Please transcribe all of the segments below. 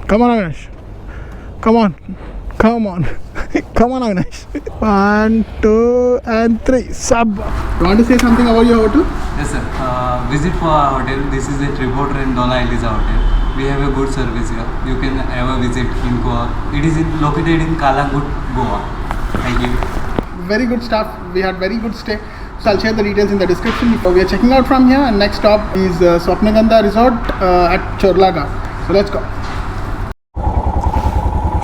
Come on, Avinash. Come on. Come on. Come on, Avinash. 1, 2, and 3. Sub. You want to say something about your hotel? Yes, sir. Visit for our hotel. This is a Tribotra and Donna Eliza hotel. We have a good service here. You can have a visit in Goa. It is located in Kalangut, Goa. Thank you. Very good stuff. We had very good stay. So I'll share the details in the description. We are checking out from here, and next stop is Swapnagandha Resort at Chorlaga. So let's go.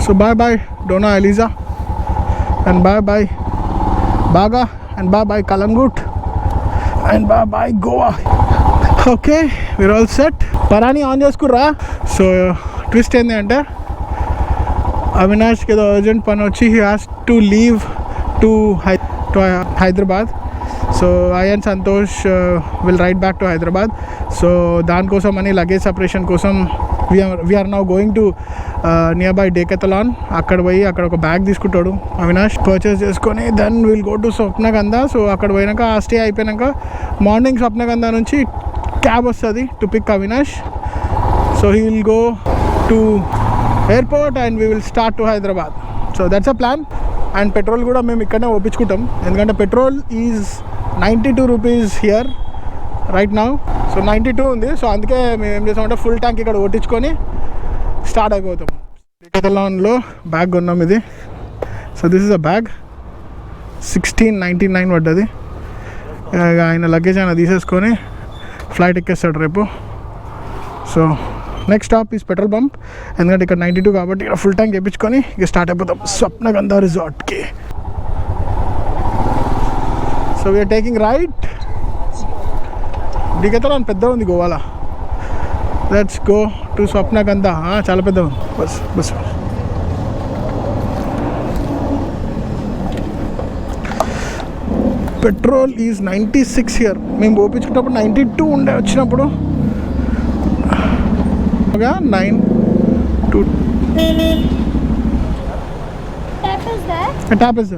So bye bye Donna Eliza, and bye bye Baga, and bye bye Kalangut, and bye bye Goa. Okay, we're all set. Parani on చేసుకుర్రా. So twist ఏంది అంటే అవినాష్కి ఏదో urgent పని వచ్చి he has to leave to Hyderabad. So I and Santosh will ride back to Hyderabad. So దానికోసం అని luggage separation కోసం we are now going to nearby Decathlon. అక్కడ పోయి అక్కడ ఒక బ్యాగ్ తీసుకుంటాడు అవినాష్, పర్చేస్ చేసుకొని then will go to Swapnagandha. So అక్కడ పోయినాక ఆ స్టే అయిపోయాక మార్నింగ్ స్వప్నగంధ నుంచి క్యాబ్ వస్తుంది to pick Avinash. So he will go to airport and we will start to Hyderabad. So that's a plan. And petrol కూడా మేము ఇక్కడనే ఒప్పించుకుంటాం, ఎందుకంటే petrol is 92 rupees here right now. So 92 ఉంది. సో అందుకే మేము ఏం చేసామంటే ఫుల్ ట్యాంక్ ఇక్కడ కొట్టించుకొని స్టార్ట్ అయిపోతాం. డెకథలాన్లో బ్యాగ్ కొన్నాం ఇది. So this is a bag 1699 పడ్డది. ఆయన లగేజ్ ఆయన తీసేసుకొని ఫ్లైట్ ఎక్కేస్తాడు రేపు. So next stop is petrol pump, ఎందుకంటే ఇక్కడ 92 కాబట్టి ఇక్కడ ఫుల్ ట్యాంక్ వేయించుకొని ఇక స్టార్ట్ అయిపోతాం స్వప్నగంధ రిసార్ట్కి. So we're taking right. Decathlon పెద్ద ఉంది గోవాలో. Let's go to Swapnagandha. చాలా పెద్ద ఉంది. Bus bus petrol is 96 here. మేము పోపించుకున్నప్పుడు 92 ఉండే వచ్చినప్పుడు. 9 ట్యాప్ ఇస్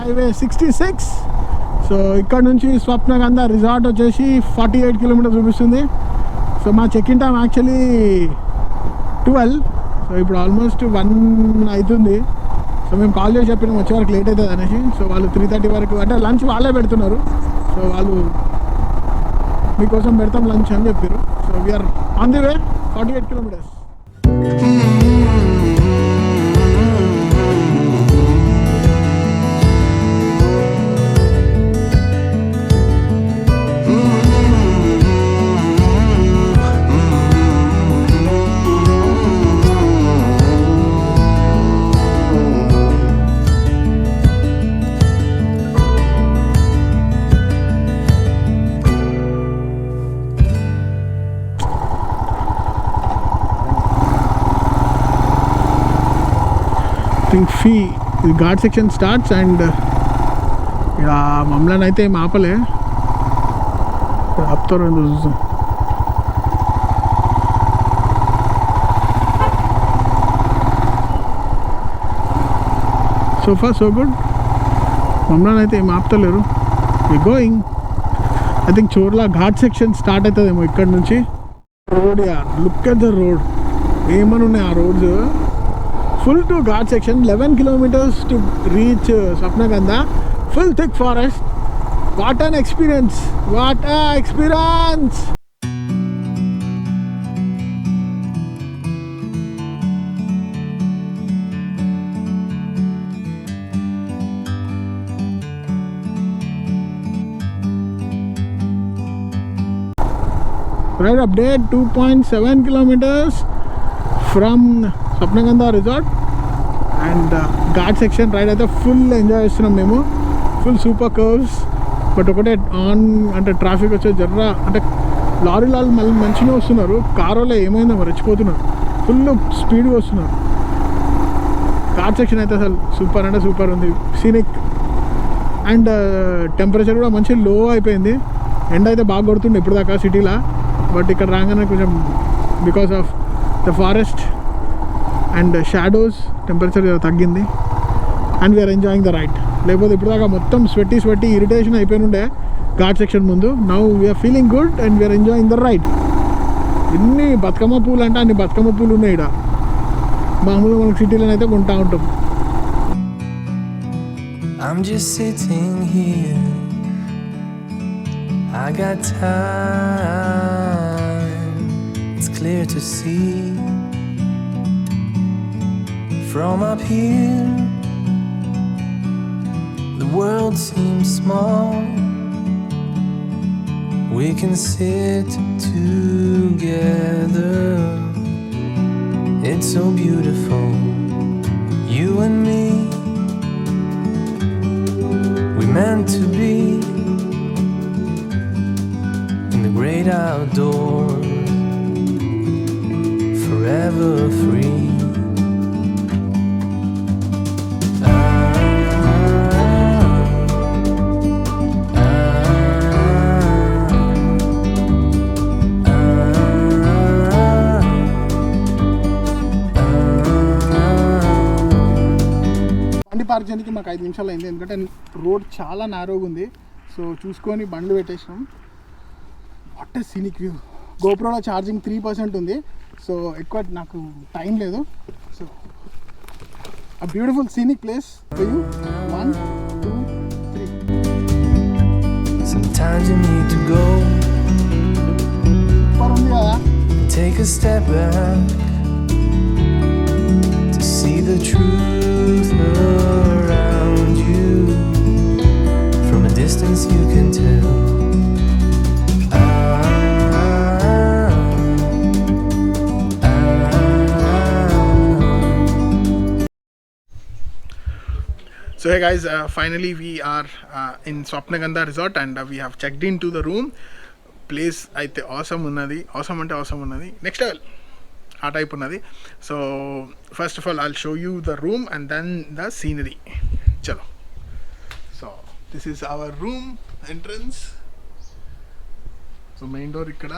హైవే 66. సో ఇక్కడ నుంచి స్వప్నగంధ రిసార్ట్ వచ్చేసి 48 కిలోమీటర్స్ చూపిస్తుంది. సో మా check in time actually 12. So ఇప్పుడు ఆల్మోస్ట్ 1 అవుతుంది. సో మేము కాల్ చేసి చెప్పినాం వచ్చే వరకు లేట్ అవుతుంది అనేసి. సో వాళ్ళు 3:30 వరకు అంటే లంచ్ వాళ్ళే పెడుతున్నారు. సో వాళ్ళు మీకోసం పెడతాం లంచ్ అని చెప్పారు. So we're on the way 48 kilometers. ఫీ ఘాట్ సెక్షన్ స్టార్ట్స్ అండ్ ఇక మమ్మల్ని అయితే ఏం ఆపలే. ఆపుతారు చూస్తాం. So far so good. మమ్మల్ని అయితే ఏం ఆపుతలేరు. We going. I think Chorla ghat section start అవుతుందేమో ఇక్కడ నుంచి. రోడ్ యార్, లుక్ ఎట్ ద రోడ్. ఏమని ఉన్నాయి ఆ roads. Full to Ghat section, 11 kilometers to reach Swapnagandha. Full thick forest. What an experience! What an experience! Right update, 2.7 kilometers from Swapnagandha Resort. And ghat section ride అయితే full enjoy చేస్తున్నాం మేము. Full super curves. But ఒకటే ఆన్ అంటే traffic వచ్చే జర్రా అంటే లారీలు మళ్ళీ మంచిగా వస్తున్నారు. కారులో ఏమైందో మరి రెచ్చిపోతున్నారు. ఫుల్ స్పీడ్గా వస్తున్నారు. ఘాట్ సెక్షన్ అయితే అసలు సూపర్ అంటే సూపర్ ఉంది. సీనిక్ అండ్ టెంపరేచర్ కూడా మంచి లో అయిపోయింది. ఎండ అయితే బాగా కొడుతుంది ఇప్పుడు దాకా సిటీలో. బట్ ఇక్కడ రాగానే కొంచెం because of the forest and shadows temperature తగ్గింది. And we're enjoying the ride. లేకపోతే ఇప్పుడు దాకా మొత్తం స్వెట్టి ఇరిటేషన్ అయిపోయినుండే ఘాట్ సెక్షన్ ముందు. Now we're feeling good and we're enjoying the ride. ఎన్ని బతుకమ్మ పూలు అంటే అన్ని బతుకమ్మ పూలు ఉన్నాయి ఇక్కడ. మామూలుగా మనకు సిటీలో అయితే కొంటా ఉంటాం. I'm just sitting here. I got time. It's clear to see from up here. The world seems small. We can sit together. It's so beautiful, you and me. We meant to be in the great outdoors, forever free. Park చేయడానికి మాకు 5 నిమిషాలు అయింది, ఎందుకంటే road చాలా నారోగా ఉంది. So చూసుకొని బండ్లు పెట్టేసినాం. What a scenic view. గోప్రోలో ఛార్జింగ్ 3% ఉంది, సో ఎక్కువ నాకు టైం లేదు. So a beautiful scenic place for you. 1 2 3. Sometimes you need to go super ఉంది కదా. take a step back to see the truth around you. From a distance you can tell. So hey guys, finally we are in Swapnagandha resort and we have checked into the room. Place అయితే awesome ఉన్నది. awesome అంటే awesome ఉన్నది, next level ఆ type ఉన్నది. So first of all I'll show you the room and then the scenery. చలో. So this is our room entrance. So main door ఇక్కడ.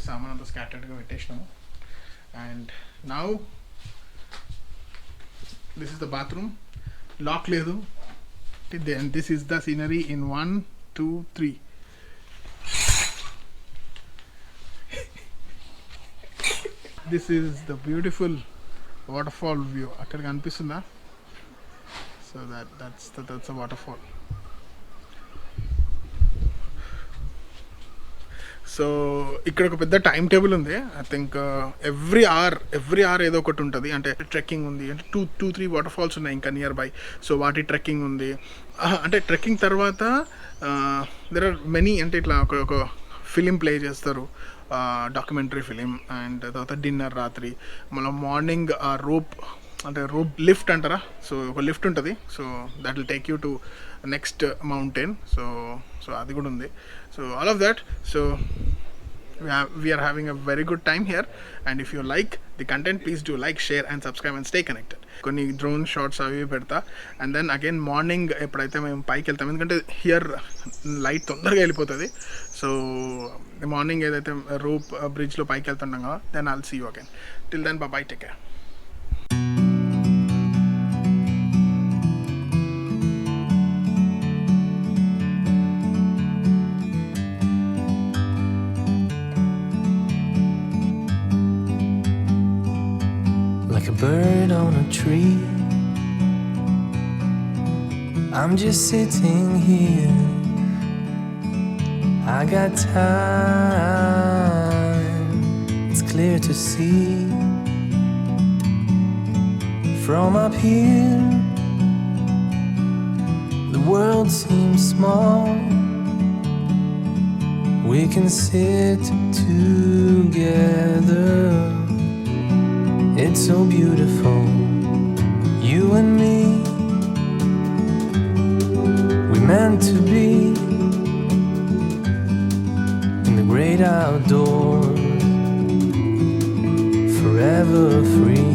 సామాన్ అంతా స్కాటర్డ్గా పెట్టేసినాము. And now this is the bathroom. Lock ledu. Then this is the scenery in 1 2 3. This is the beautiful waterfall view. Akkada kanipistunda. So that's a waterfall. So ఇక్కడ ఒక పెద్ద time table ఉంది. I think every hour ఏదో ఒకటి ఉంటుంది. అంటే trekking ఉంది, అంటే 2-3 వాటర్ ఫాల్స్ ఉన్నాయి ఇంకా నియర్ బై. సో వాటి ట్రెక్కింగ్ ఉంది. అంటే ట్రెక్కింగ్ తర్వాత దెర్ ఆర్ మెనీ, అంటే ఇట్లా ఒక ఫిలిం ప్లే చేస్తారు, డాక్యుమెంటరీ ఫిలిం. అండ్ తర్వాత డిన్నర్ రాత్రి. మళ్ళీ మార్నింగ్ రోప్ లిఫ్ట్ అంటారా, సో ఒక లిఫ్ట్ ఉంటుంది. So that will take you to next mountain. So అది కూడా ఉంది. So all of that. So we are having a very good time here, and if you like the content, please do like, share and subscribe and stay connected. కొన్ని drone shots అవి పెడతా. And then again morning ఎప్పుడైతే మేము పైకి వెళ్తాం, ఎందుకంటే here light తొందరగా వెళ్ళిపోతుంది. సో మార్నింగ్ ఏదైతే రోప్ బ్రిడ్జ్లో పైకి వెళ్తుంటాం కదా, then I'll see you again. Till then bye, take care. Like a bird on a tree, I'm just sitting here. I got time. It's clear to see from up here. The world seems small. We can sit together. It's so beautiful, you and me. We meant to be in the great outdoors, forever free.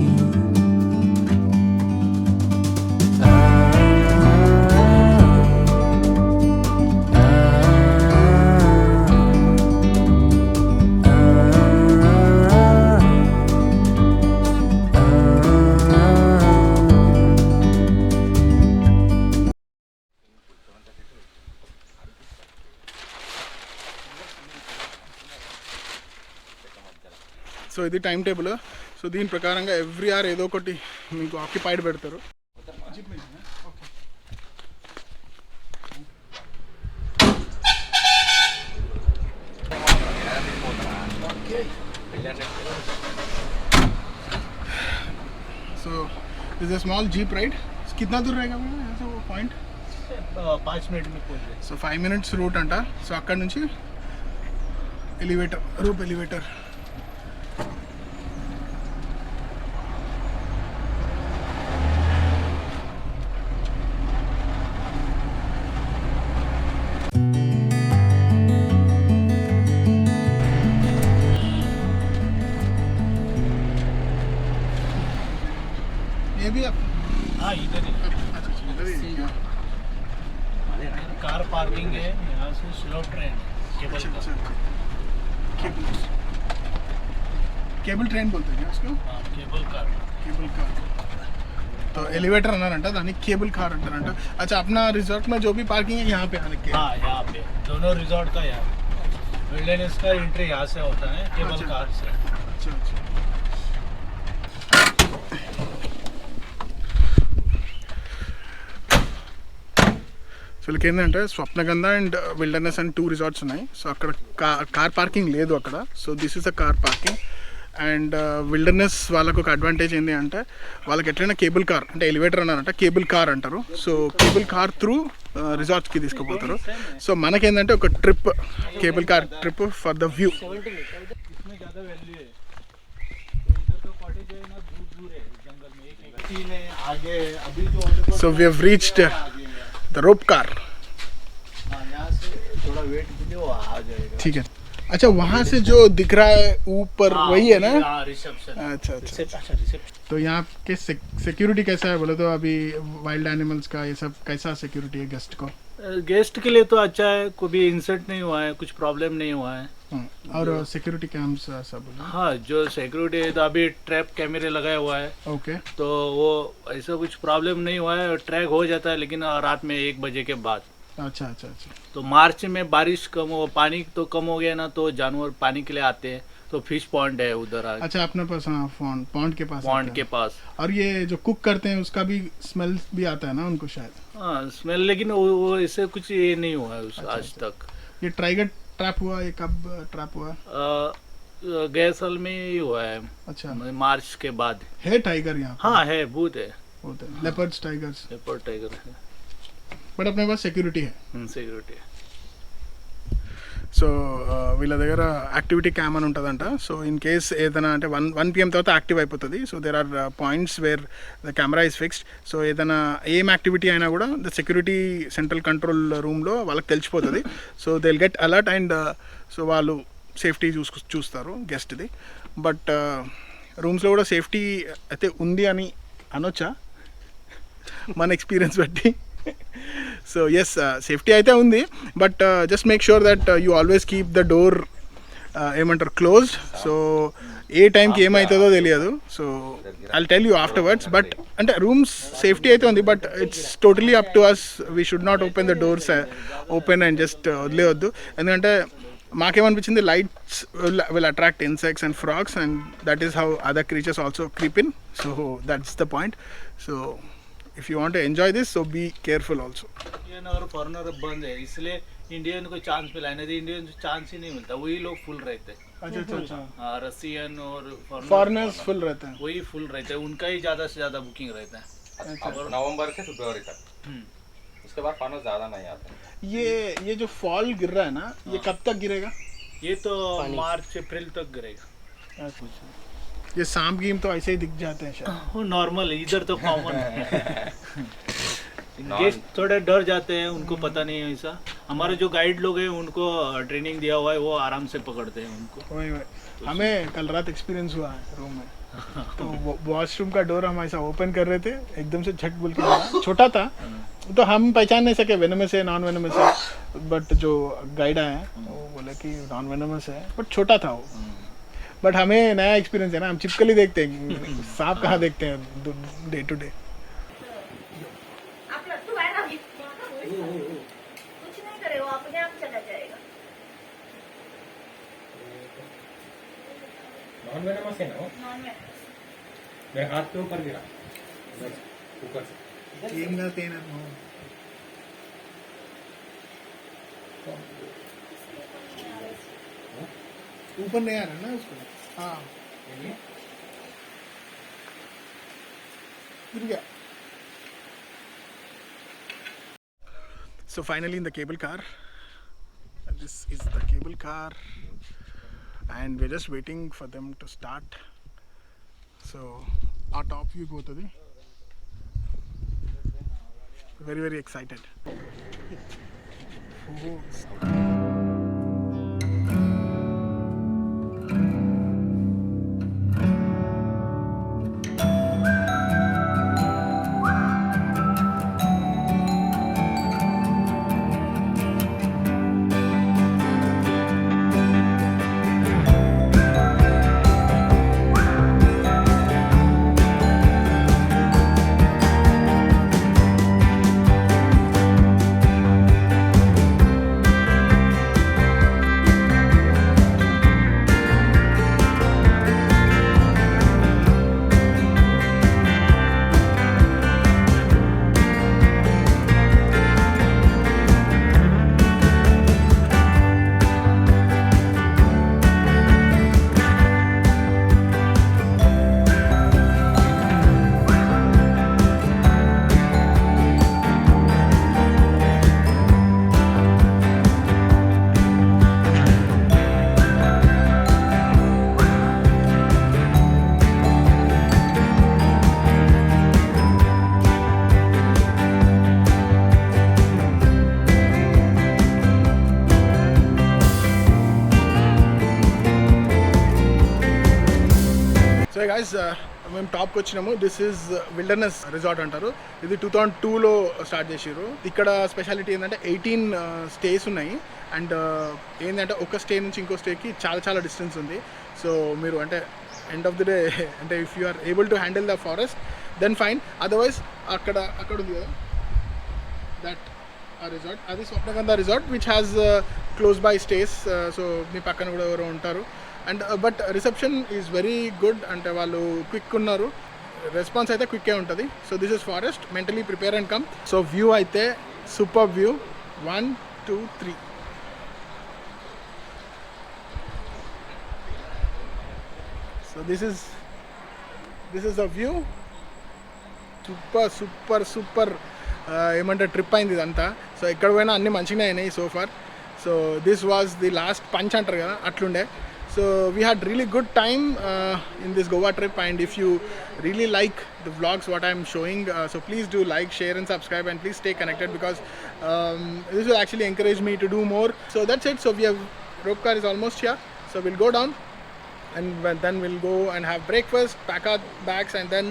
So ఇది time table. So దీని ప్రకారంగా every hour ఏదో ఒకటి మీకు occupied పెడతారు. So this a small jeep ride. कितना दूर रहेगा भैया यहाँ से वो पॉइंट? 5 मिनट में पहुंच जाए. సో 5 minutes రూట్ అంట. సో అక్కడ నుంచి ఎలివేటర్, రూప్ ఎలివేటర్. ये भी आप हाँ इधर ही. इधर ही क्या? कार पार्किंग है. यहाँ से स्लो ट्रेन केबल का. केबल ट्रेन बोलते हैं क्या उसको? हाँ केबल कार. Cable car. तो एलिवेटर అన్నారంట, దాన్ని కేబుల్ కార్ అంటారంట. अच्छा, अपना रिजॉर्ट में जो भी पार्किंग है यहाँ पे आने के. हाँ यहाँ पे दोनों रिजॉर्ट का यहाँ विल्डरनेस का एंट्री यहाँ से होता है केबल अच्छा. कार से. अच्छा अच्छा. సో వీళ్ళకి ఏంటంటే స్వప్నగంధ అండ్ విల్డర్నెస్ అండ్ 2 రిసార్ట్స్ ఉన్నాయి. సో అక్కడ కార్ పార్కింగ్ లేదు అక్కడ. So this is a car parking. And wilderness వాళ్ళకు ఒక అడ్వాంటేజ్ ఏంటి అంటే వాళ్ళకి ఎట్లయినా కేబుల్ కార్, అంటే ఎలివేటర్ అన్నారంట, కేబుల్ కార్ అంటారు. సో కేబుల్ కార్ త్రూ రిసార్ట్స్కి తీసుకుపోతారు. సో మనకేంటంటే ఒక trip, cable car trip for the view. इसमें ज़्यादा वैल्यू है. तो इधर का कॉटेज है ना दूर दूर है जंगल में. एक व्यक्ति ने आगे अभी जो So we have reached the rope car. हाँ यहाँ से थोड़ा वेट कीजिए वो आ जाएगा. ठीक है. अच्छा, वहाँ से जो दिख रहा है ऊपर वही है ना? हाँ रिसेप्शन. अच्छा अच्छा. अच्छा रिसेप्शन. तो यहाँ के सिक्योरिटी कैसा है बोले तो अभी वाइल्ड एनिमल्स का ये सब कैसा सिक्योरिटी है गेस्ट को? गेस्ट के लिए तो अच्छा है. कोई भी इंसल्ट नहीं हुआ है, कुछ प्रॉब्लम नहीं हुआ है. और सिक्योरिटी कैम्स सब? हाँ जो सिक्योरिटी है तो अभी ट्रैप कैमरे लगाया हुआ है. ओके. तो वो ऐसा कुछ प्रॉब्लम नहीं हुआ है. ट्रैक हो जाता है लेकिन रात में 1 बजे के बाद. अच्छा अच्छा अच्छा. तो मार्च में बारिश कम हो, पानी तो कम हो गया ना, तो जानवर पानी के लिए आते हैं. तो फिश पॉन्ड है उधर आगे. अच्छा, अपने पास हाँ पॉन्ड के पास. पॉन्ड आता के है. पास. और ये जो कुक करते हैं उसका भी स्मेल भी आता है ना उनको शायद? हाँ स्मेल, लेकिन वो इससे कुछ ये नहीं हुआ है अच्छा, आज अच्छा. तक. ये टाइगर ट्रैप हुआ, ये कब ट्रैप हुआ? गए साल में ही हुआ है. अच्छा. मार्च के बाद. है टाइगर यहाँ? हाँ है, भूत है. होते हैं लेपर्ड्स, टाइगर्स. लेपर्ड टाइगर है. बट अपने पास सिक्योरिटी है. सिक्योरिटी. సో వీళ్ళ దగ్గర యాక్టివిటీ క్యామ్ అని ఉంటుందంట. సో ఇన్ కేస్ ఏదైనా అంటే 1 PM తర్వాత యాక్టివ్ అయిపోతుంది. So there are points where the camera is fixed. So ఏదైనా ఏం యాక్టివిటీ అయినా కూడా ద సెక్యూరిటీ సెంట్రల్ కంట్రోల్ రూమ్లో వాళ్ళకి తెలిసిపోతుంది. So they will get alert and so వాళ్ళు సేఫ్టీ చూస్తారు గెస్ట్ది. బట్ రూమ్స్లో కూడా సేఫ్టీ అయితే ఉంది అని అనొచ్చా మన ఎక్స్పీరియన్స్ బట్టి? సో ఎస్, సేఫ్టీ అయితే ఉంది. But just make sure that you always keep the door ఏమంటారు క్లోజ్డ్. సో ఏ టైంకి ఏమవుతుందో తెలియదు. So I tell you afterwards. But అంటే రూమ్స్ సేఫ్టీ అయితే ఉంది. But it's totally up to us. We should not open the doors open and just వదిలేయొద్దు. ఎందుకంటే మాకేమనిపించింది, lights will attract insects and frogs and that is how other creatures also creep in. So that's the point. So if you want to enjoy this, so be careful also. Indian और foreigner बंद है, इसलिए Indian को chance मिला है. नहीं तो Indian को चांस ही नहीं मिलता. वही लोग फुल रहते हैं. अच्छा अच्छा अच्छा. हाँ रसियन और फॉरेनर्स फुल रहते हैं. वही फुल रहते हैं. उनका ही ज़्यादा से ज़्यादा बुकिंग रहता है. नवंबर से फरवरी तक. उसके बाद फानस ज़्यादा नहीं आता. ये जो फॉल गिर रहा है ना, ये कब तक गिरेगा? ये तो मार्च अप्रैल तक गिरेगा. ये सांप गीम तो ऐसे ही दिख जाते हैं शायद. वो नॉर्मल है, इधर तो कॉमन है. गेस्ट थोड़े डर जाते हैं, उनको पता नहीं है ऐसा. हमारे जो गाइड लोग हैं उनको ट्रेनिंग दिया हुआ है, वो आराम से पकड़ते हैं उनको. वही हमें कल रात एक्सपीरियंस हुआ है रूम में. तो वॉशरूम का डोर हम ऐसा ओपन कर रहे थे, एकदम से झट बोल के छोटा था तो हम पहचान नहीं सके वेनमस है नॉन वेनमस है. बट जो गाइड आया वो बोला कि नॉन वेनमस है, बट छोटा था वो. बट हमें नया एक्सपीरियंस है ना, हम छिपकली देखते हैं, सांप कहाँ देखते हैं डे टू डे. आप लड्डू है ना, कुछ नहीं करे, वो अपने आप चला जाएगा. नॉन वेनमस है ना वो? नॉन वेज मेरे हाथ के ऊपर गिरा ऊपर से ఏం కాదు తేనె ऊपर नहीं आ रहा ना उसको हाँ गिर गया So finally in the cable car, and this is the cable car, and we're just waiting for them to start. So our top view go to the very excited. So guys మేము టాప్కి వచ్చినాము. This is wilderness resort అంటారు. ఇది 2002లో start చేసారు. ఇక్కడ speciality ఏంటంటే 18 stays ఉన్నాయి. And ఏంటంటే ఒక స్టే నుంచి ఇంకో స్టేకి చాలా డిస్టెన్స్ ఉంది. సో మీరు అంటే ఎండ్ ఆఫ్ ది డే అంటే if you are able to handle the forest then fine. Otherwise అక్కడ ఉంది కదా దట్ ఆ రిసార్ట్, అది Swapnagandha resort which has close by stays. So మీ పక్కన కూడా ఎవరో ఉంటారు. And but reception is very good. అంటే వాళ్ళు క్విక్ ఉన్నారు, రెస్పాన్స్ అయితే క్విక్కే ఉంటుంది. So this is forest, mentally prepare and come. So view అయితే super view. 1 2 3. So this is the view. Super ఏమంటే ట్రిప్ అయింది ఇదంతా. సో ఎక్కడ పోయినా అన్నీ మంచిగానే అయినాయి so far. So this was the last punch అంటారు కదా, అట్లుండే. So we had really good time in this Goa trip, and if you really like the vlogs what I'm showing, so please do like, share and subscribe, and please stay connected because this will actually encourage me to do more. So that's it. So we have rope car is almost here, so we'll go down and then we'll go and have breakfast, pack our bags and then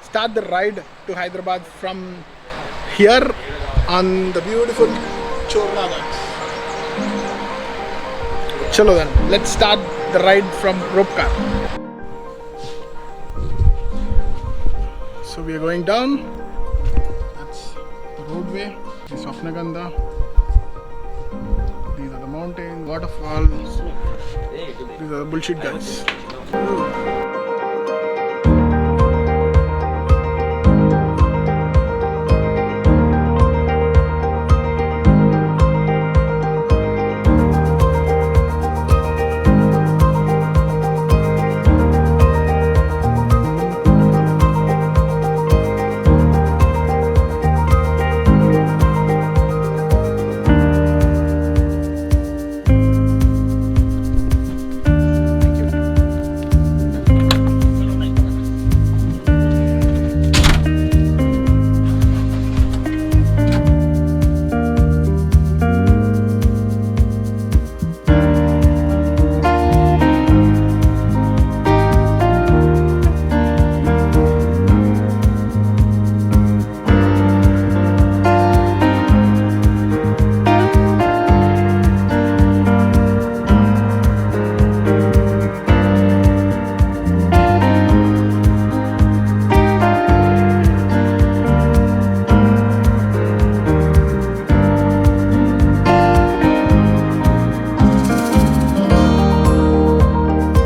start the ride to Hyderabad from here on the beautiful Chorla Ghats. Chalo then, let's start the ride from rope car. So we are going down. That's the roadway. This is Swapnagandha. These are the mountains, waterfalls. These are the bullshit guys.